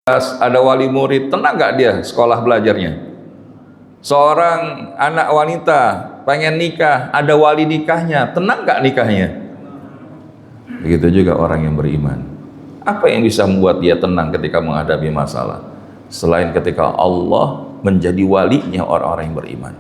ada wali murid, tenang nggak dia sekolah belajarnya? Seorang anak wanita pengen nikah, ada wali nikahnya, tenang nggak nikahnya? Begitu juga orang yang beriman. Apa yang bisa membuat dia tenang ketika menghadapi masalah? Selain ketika Allah menjadi walinya orang-orang yang beriman.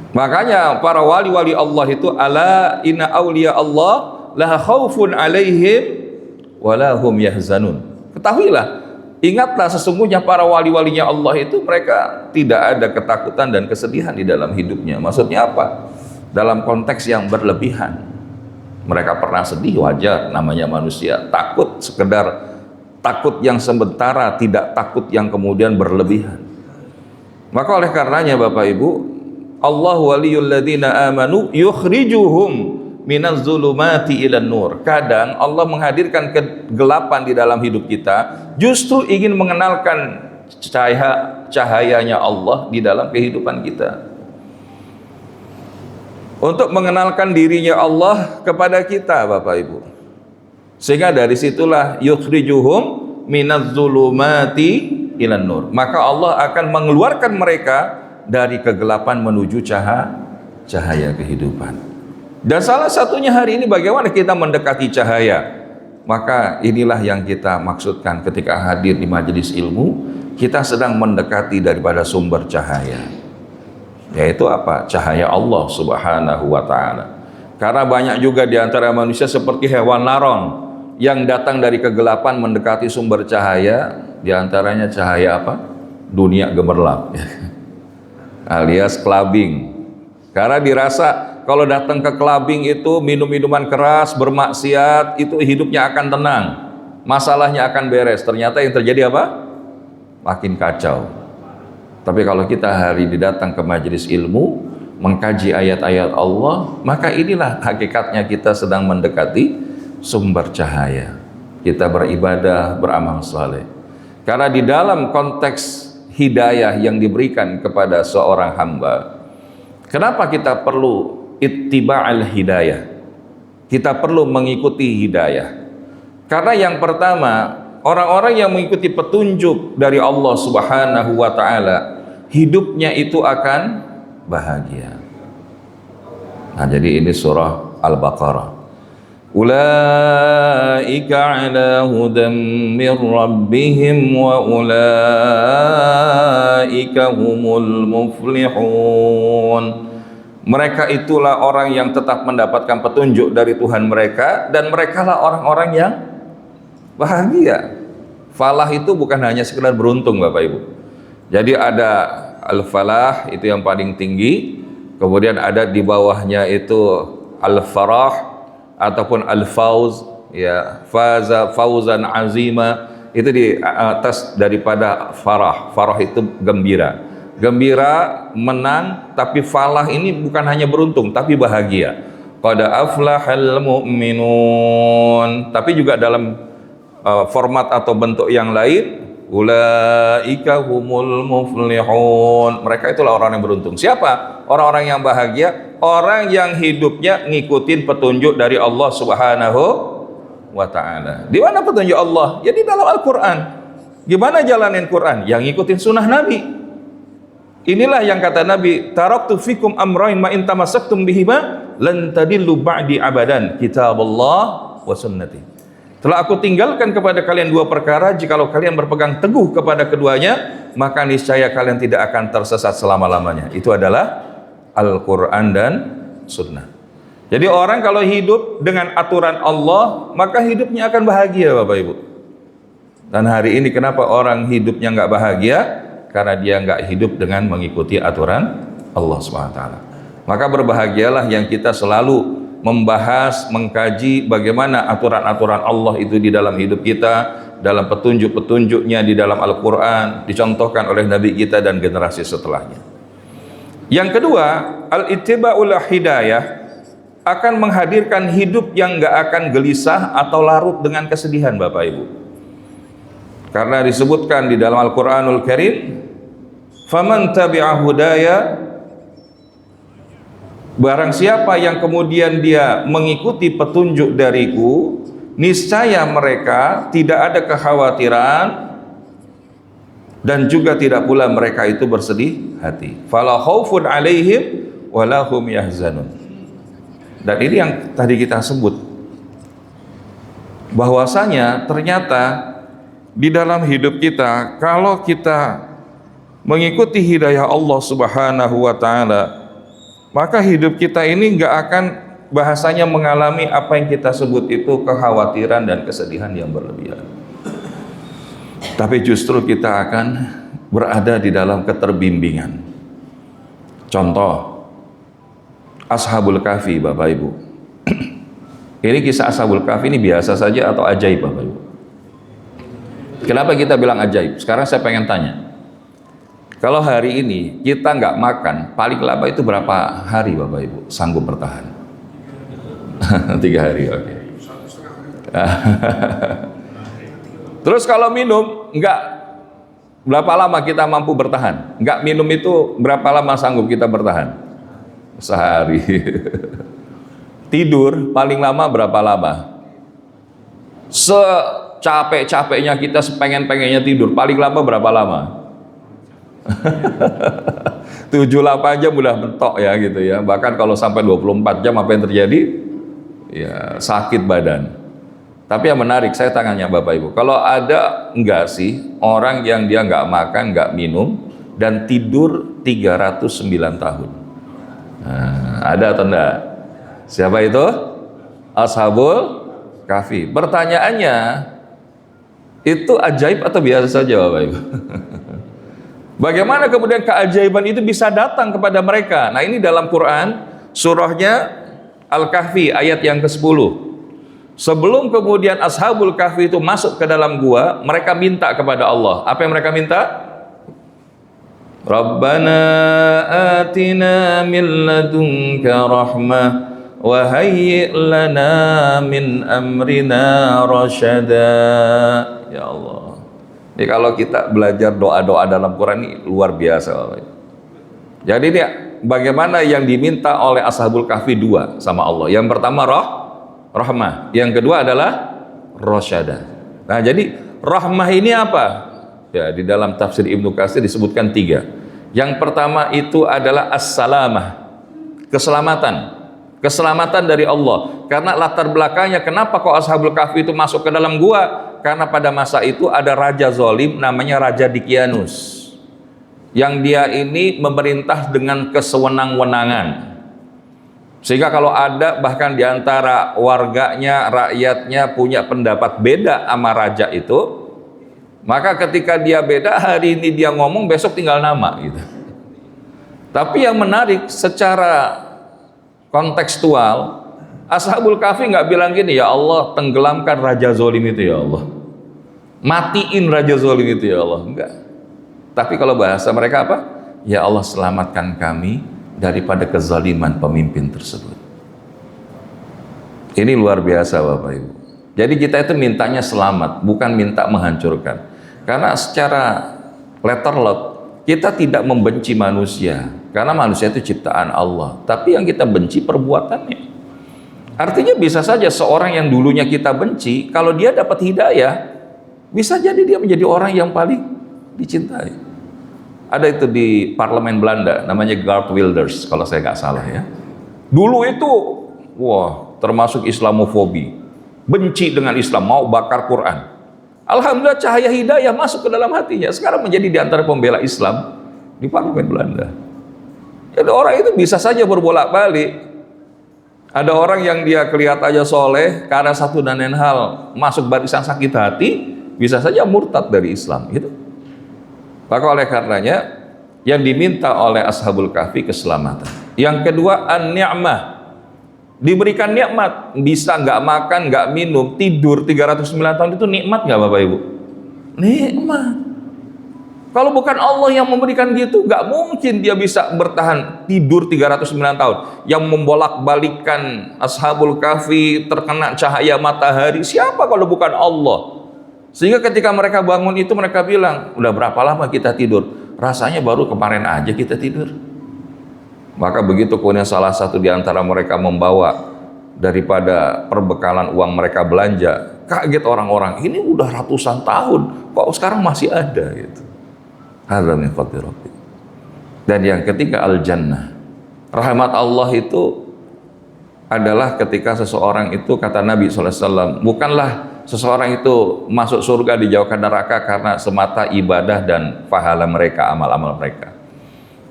Makanya para wali-wali Allah itu, ala inna awliya Allah la khaufun alaihim walahum yahzanun. Ketahuilah, ingatlah sesungguhnya para wali-walinya Allah itu mereka tidak ada ketakutan dan kesedihan di dalam hidupnya. Maksudnya apa? Dalam konteks yang berlebihan. Mereka pernah sedih, wajar, namanya manusia. Takut, sekedar takut yang sementara, tidak takut yang kemudian berlebihan. Maka oleh karenanya Bapak Ibu, Allah waliyul ladzina amanu yukhrijuhum minaz zulumati ilan nur. Kadang Allah menghadirkan kegelapan di dalam hidup kita justru ingin mengenalkan cahayanya Allah di dalam kehidupan kita, untuk mengenalkan dirinya Allah kepada kita Bapak Ibu. Sehingga dari situlah yukhrijuhum minaz zulumati ilan nur. Maka Allah akan mengeluarkan mereka dari kegelapan menuju cahaya kehidupan. Dan salah satunya hari ini bagaimana kita mendekati cahaya. Maka inilah yang kita maksudkan ketika hadir di majelis ilmu. Kita sedang mendekati daripada sumber cahaya, yaitu apa? Cahaya Allah subhanahu wa ta'ala. Karena banyak juga di antara manusia seperti hewan larang yang datang dari kegelapan mendekati sumber cahaya. Di antaranya cahaya apa? Dunia gemerlap alias clubbing. Karena dirasa kalau datang ke clubbing itu minum minuman keras, bermaksiat, itu hidupnya akan tenang, masalahnya akan beres. Ternyata yang terjadi apa? Makin kacau. Tapi kalau kita hari ini datang ke majelis ilmu, mengkaji ayat-ayat Allah, maka inilah hakikatnya kita sedang mendekati sumber cahaya. Kita beribadah, beramal saleh. Karena di dalam konteks hidayah yang diberikan kepada seorang hamba, kenapa kita perlu ittiba'al hidayah? Kita perlu mengikuti hidayah. Karena yang pertama, orang-orang yang mengikuti petunjuk dari Allah subhanahu wa ta'ala, hidupnya itu akan bahagia. Nah, jadi ini surah Al-Baqarah. Ulaika ala hudam min rabbihim wa ulaika humul muflihun. Mereka itulah orang yang tetap mendapatkan petunjuk dari Tuhan mereka, dan merekalah orang-orang yang bahagia. Falah itu bukan hanya sekedar beruntung Bapak Ibu. Jadi ada al-falah, itu yang paling tinggi. Kemudian ada di bawahnya itu al-farah ataupun al-fauz, ya, faza fauzan azima, itu di atas daripada farah. Farah itu gembira. Gembira, menang, tapi falah ini bukan hanya beruntung tapi bahagia. Qad aflahal mu'minun. Tapi juga dalam format atau bentuk yang lain, ulaika humul muflihun. Mereka itulah orang yang beruntung. Siapa? Orang-orang yang bahagia, orang yang hidupnya ngikutin petunjuk dari Allah subhanahu wa ta'ala. Di mana petunjuk Allah? Ya di dalam Al-Quran. Gimana jalanin Quran? Yang ngikutin sunnah Nabi. Inilah yang kata Nabi, taraktu fikum amrain ma in tamassaktum bihima lan tadillu ba'di abadan, kitabullah wa sunnati. Telah aku tinggalkan kepada kalian dua perkara, jikalau kalian berpegang teguh kepada keduanya, maka niscaya kalian tidak akan tersesat selama-lamanya. Itu adalah Al-Quran dan Sunnah. Jadi orang kalau hidup dengan aturan Allah, maka hidupnya akan bahagia Bapak Ibu. Dan hari ini kenapa orang hidupnya nggak bahagia? Karena dia nggak hidup dengan mengikuti aturan Allah SWT. Maka berbahagialah yang kita selalu membahas, mengkaji bagaimana aturan-aturan Allah itu di dalam hidup kita, dalam petunjuk-petunjuknya di dalam Al-Quran, dicontohkan oleh Nabi kita dan generasi setelahnya. Yang kedua, al-ittiba'ul hidayah akan menghadirkan hidup yang nggak akan gelisah atau larut dengan kesedihan Bapak Ibu. Karena disebutkan di dalam Al-Quranul Karim, faman tabi'a hudaya, barang siapa yang kemudian dia mengikuti petunjuk dariku, niscaya mereka tidak ada kekhawatiran dan juga tidak pula mereka itu bersedih hati. Fala khaufun 'alaihim wa la hum yahzanun. Dan ini yang tadi kita sebut, bahwasanya ternyata di dalam hidup kita, kalau kita mengikuti hidayah Allah Subhanahu wa taala, maka hidup kita ini nggak akan bahasanya mengalami apa yang kita sebut itu kekhawatiran dan kesedihan yang berlebihan. Tapi justru kita akan berada di dalam keterbimbingan. Contoh, Ashabul Kahfi, Bapak Ibu. Ini kisah Ashabul Kahfi ini biasa saja atau ajaib, Bapak Ibu? Kenapa kita bilang ajaib? Sekarang saya pengen tanya, kalau hari ini kita nggak makan, paling lama itu berapa hari, Bapak Ibu sanggup bertahan? 3 hari, oke. Terus kalau minum, nggak, berapa lama kita mampu bertahan? Nggak minum itu berapa lama sanggup kita bertahan? Sehari. Tidur paling lama berapa lama? Secapek-capeknya kita, sepengen-pengennya tidur, paling lama berapa lama? 7-8 jam udah mentok ya gitu ya. Bahkan kalau sampai 24 jam apa yang terjadi? Ya sakit badan. Tapi yang menarik, saya tanya Bapak Ibu, kalau ada enggak sih orang yang dia nggak makan, nggak minum, dan tidur 309 tahun? Nah, ada atau enggak? Siapa itu? Ashabul Kahfi. Pertanyaannya, itu ajaib atau biasa saja, Bapak Ibu? Bagaimana kemudian keajaiban itu bisa datang kepada mereka? Nah, ini dalam Quran, surahnya Al-Kahfi ayat yang ke-10. Sebelum kemudian Ashabul Kahfi itu masuk ke dalam gua, mereka minta kepada Allah. Apa yang mereka minta? Rabbana atina min ladunka rahmah wa hayyi' lana min amrina rasyada. Ya Allah. Jadi kalau kita belajar doa-doa dalam Quran ini luar biasa. Jadi ini bagaimana yang diminta oleh Ashabul Kahfi 2 sama Allah. Yang pertama rahmah, yang kedua adalah rasyada. Nah, jadi rahmah ini apa? Ya, di dalam tafsir Ibnu Katsir disebutkan 3. Yang pertama itu adalah as-salamah, keselamatan. Keselamatan dari Allah. Karena latar belakangnya kenapa kok Ashabul Kahfi itu masuk ke dalam gua? Karena pada masa itu ada raja zalim namanya Raja Dicyanus. Yang dia ini memerintah dengan kesewenang-wenangan. Sehingga kalau ada bahkan di antara warganya, rakyatnya punya pendapat beda sama raja itu, maka ketika dia beda, hari ini dia ngomong, besok tinggal nama gitu. Tapi yang menarik secara kontekstual, Ashabul Kahfi nggak bilang gini, ya Allah tenggelamkan raja zalim itu ya Allah, matiin raja zalim itu ya Allah, enggak. Tapi kalau bahasa mereka apa? Ya Allah selamatkan kami daripada kezaliman pemimpin tersebut. Ini luar biasa Bapak Ibu. Jadi kita itu mintanya selamat, bukan minta menghancurkan. Karena secara letterlock kita tidak membenci manusia, karena manusia itu ciptaan Allah. Tapi yang kita benci perbuatannya. Artinya bisa saja seorang yang dulunya kita benci, kalau dia dapat hidayah, bisa jadi dia menjadi orang yang paling dicintai. Ada itu di parlemen Belanda, namanya Geert Wilders, kalau saya nggak salah ya. Dulu itu, wah, termasuk Islamofobi, benci dengan Islam, mau bakar Quran. Alhamdulillah cahaya hidayah masuk ke dalam hatinya. Sekarang menjadi di antara pembela Islam di parlemen Belanda. Jadi orang itu bisa saja berbolak-balik. Ada orang yang dia kelihatannya soleh, karena satu dan lain hal masuk barisan sakit hati, bisa saja murtad dari Islam. Gitu. Maka oleh karenanya yang diminta oleh Ashabul Kahfi keselamatan. Yang kedua an-ni'mah, diberikan nikmat, bisa nggak makan, nggak minum, tidur 309 tahun itu nikmat nggak Bapak Ibu? Nikmat. Kalau bukan Allah yang memberikan gitu, nggak mungkin dia bisa bertahan tidur 309 tahun. Yang membolak-balikan Ashabul Kahfi terkena cahaya matahari, siapa kalau bukan Allah? Sehingga ketika mereka bangun itu mereka bilang, udah berapa lama kita tidur? Rasanya baru kemarin aja kita tidur. Maka begitu kemudian salah satu di antara mereka membawa daripada perbekalan uang mereka belanja, kaget orang-orang, ini udah ratusan tahun, kok sekarang masih ada gitu. Hadza min fadli rabbi. Dan yang ketiga al-jannah. Rahmat Allah itu adalah ketika seseorang itu, kata Nabi SAW, bukanlah seseorang itu masuk surga dijauhkan neraka karena semata ibadah dan pahala mereka, amal-amal mereka,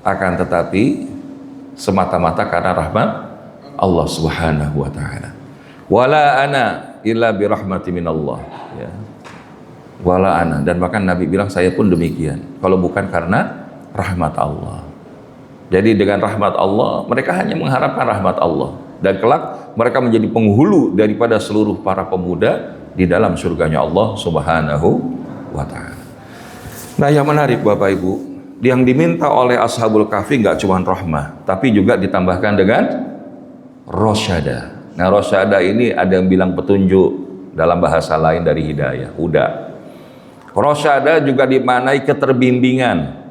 akan tetapi semata-mata karena rahmat Allah Subhanahu wa taala. Wala ana illa bi rahmati minallah, ya. Wala ana, dan bahkan Nabi bilang saya pun demikian kalau bukan karena rahmat Allah. Jadi dengan rahmat Allah mereka hanya mengharapkan rahmat Allah, dan kelak mereka menjadi penghulu daripada seluruh para pemuda di dalam surganya Allah Subhanahu wa taala. Nah, yang menarik Bapak Ibu, yang diminta oleh Ashabul Kahfi nggak cuma rahmah, tapi juga ditambahkan dengan rosyada. Nah, rosyada ini ada yang bilang petunjuk, dalam bahasa lain dari hidayah, huda. Rosyada juga dimaknai keterbimbingan.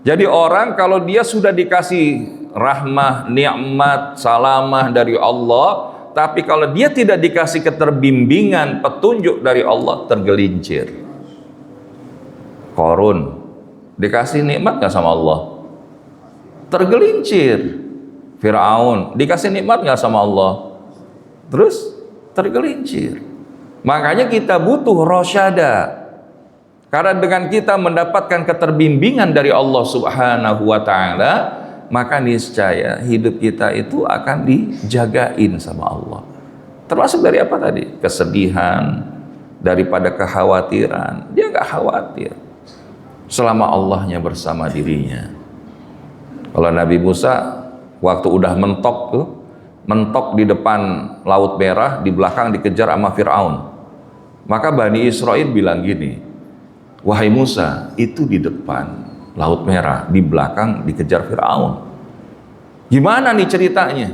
Jadi orang kalau dia sudah dikasih rahmah, nikmat, salamah dari Allah, tapi kalau dia tidak dikasih keterbimbingan, petunjuk dari Allah, tergelincir. Qarun dikasih nikmat nggak sama Allah? Tergelincir. Fir'aun dikasih nikmat nggak sama Allah? Terus tergelincir. Makanya kita butuh rosyada. Karena dengan kita mendapatkan keterbimbingan dari Allah Subhanahu wa taala, maka niscaya hidup kita itu akan dijagain sama Allah. Termasuk dari apa tadi? Kesedihan, daripada kekhawatiran. Dia nggak khawatir selama Allahnya bersama dirinya. Kalau Nabi Musa waktu udah mentok di depan Laut Merah, di belakang dikejar sama Fir'aun, maka Bani Israel bilang gini, wahai Musa, itu di depan Laut Merah, di belakang dikejar Fir'aun. Gimana nih ceritanya?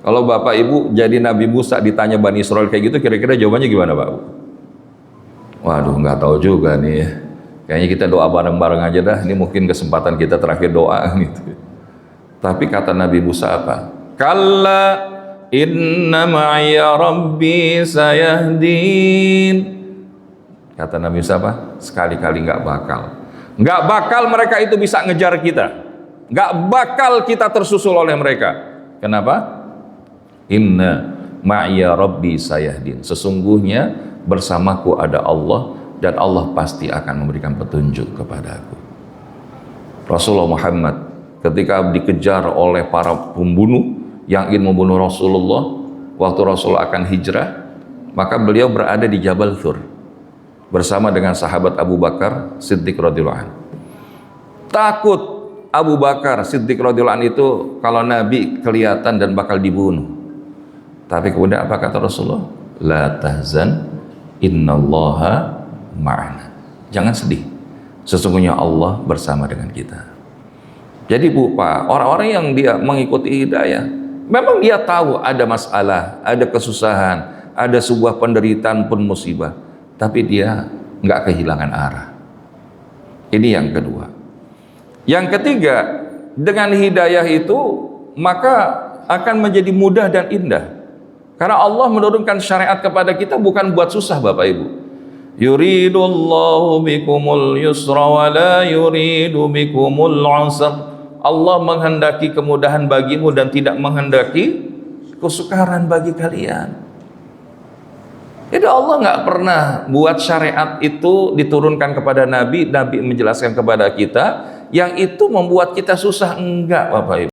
Kalau Bapak Ibu jadi Nabi Musa ditanya Bani Israel kayak gitu, kira-kira jawabannya gimana Pak? Waduh, nggak tahu juga nih. Kayaknya kita doa bareng-bareng aja dah. Ini mungkin kesempatan kita terakhir doa gitu. Tapi kata Nabi Musa apa? Kalla inna ma'iya rabbi sayahdin. Kata Nabi Musa apa? Sekali-kali nggak bakal mereka itu bisa ngejar kita, nggak bakal kita tersusul oleh mereka. Kenapa? Inna ma'iya rabbi sayahdin. Sesungguhnya bersamaku ada Allah, dan Allah pasti akan memberikan petunjuk kepadaku. Rasulullah Muhammad ketika dikejar oleh para pembunuh yang ingin membunuh Rasulullah, waktu Rasul akan hijrah, maka beliau berada di Jabal Thur bersama dengan sahabat Abu Bakar Siddiq radhiyallahu anhu. Takut Abu Bakar Siddiq radhiyallahu anhu itu kalau Nabi kelihatan dan bakal dibunuh. Tapi kemudian apa kata Rasulullah? La tahzan innallaha ma'ana. Jangan sedih, sesungguhnya Allah bersama dengan kita. Jadi Bu, Pak, orang-orang yang dia mengikuti hidayah, memang dia tahu ada masalah, ada kesusahan, ada sebuah penderitaan pun musibah, tapi dia nggak kehilangan arah. Ini yang kedua. Yang ketiga, dengan hidayah itu maka akan menjadi mudah dan indah. Karena Allah menurunkan syariat kepada kita bukan buat susah Bapak Ibu. Yuridullahu bikumul yusra wa la yuridu bikumul usra. Allah menghendaki kemudahan bagimu dan tidak menghendaki kesukaran bagi kalian. Jadi Allah nggak pernah buat syariat itu diturunkan kepada Nabi, Nabi menjelaskan kepada kita, yang itu membuat kita susah, enggak Bapak Ibu.